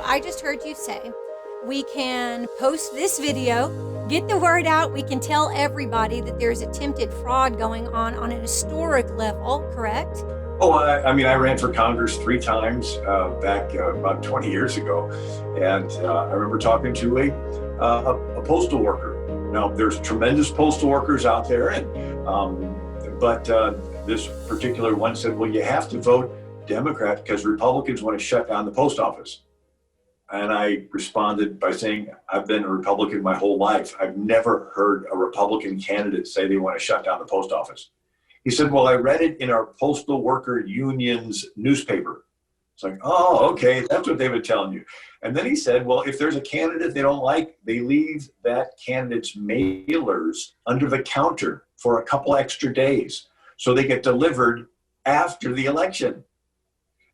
I just heard you say we can post this video, get the word out. We can tell everybody that there's attempted fraud going on an historic level, correct? Oh, I mean, I ran for Congress 3 times back about 20 years ago. And I remember talking to a postal worker. Now, there's tremendous postal workers out there, but this particular one said, well, you have to vote Democrat because Republicans want to shut down the post office. And I responded by saying, I've been a Republican my whole life. I've never heard a Republican candidate say they want to shut down the post office. He said, well, I read it in our postal worker union's newspaper. It's like, oh, okay, that's what they've been telling you. And then he said, well, if there's a candidate they don't like, they leave that candidate's mailers under the counter for a couple extra days. So they get delivered after the election.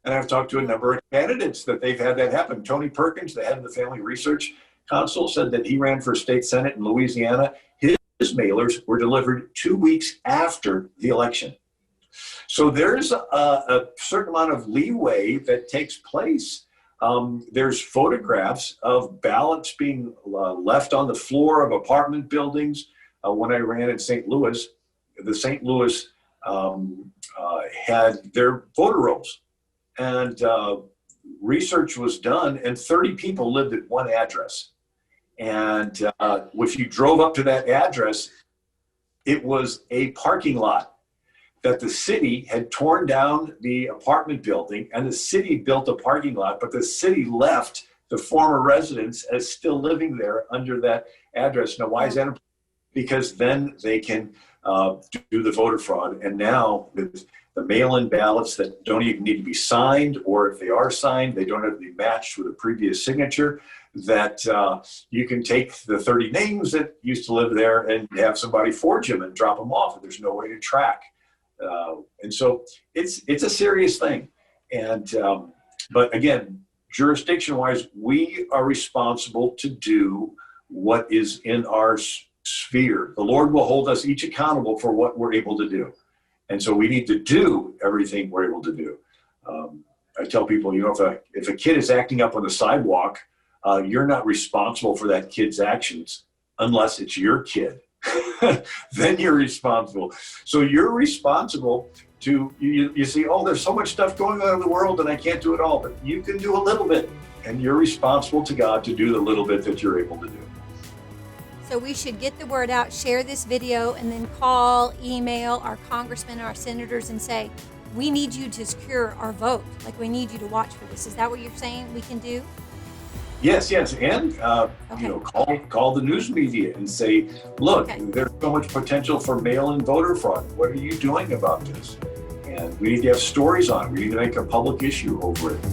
And I've talked to a number of candidates that they've had that happen. Tony Perkins, the head of the Family Research Council, said that he ran for state senate in Louisiana. His mailers were delivered 2 weeks after the election. So there's a certain amount of leeway that takes place. There's photographs of ballots being left on the floor of apartment buildings. When I ran in St. Louis, the St. Louis had their voter rolls. And research was done, and 30 people lived at one address. And if you drove up to that address, it was a parking lot that the city had torn down the apartment building, and the city built a parking lot, but the city left the former residents as still living there under that address. Now, why is that important? Because then they can do the voter fraud. And now with the mail-in ballots that don't even need to be signed, or if they are signed, they don't have to be matched with a previous signature, that you can take the 30 names that used to live there and have somebody forge them and drop them off, and there's no way to track. And so it's a serious thing. And but again, jurisdiction-wise, we are responsible to do what is in our sphere. The Lord will hold us each accountable for what we're able to do. And so we need to do everything we're able to do. I tell people, if a kid is acting up on the sidewalk, you're not responsible for that kid's actions unless it's your kid. Then you're responsible. So you're responsible to, you see, oh, there's so much stuff going on in the world and I can't do it all, but you can do a little bit. And you're responsible to God to do the little bit that you're able to do. So we should get the word out, share this video, and then call, email our congressmen, our senators, and say, we need you to secure our vote. Like, we need you to watch for this. Is that what you're saying we can do? Yes. And, call the news media and say, look, there's so much potential for mail-in voter fraud. What are you doing about this? And we need to have stories on it. We need to make a public issue over it.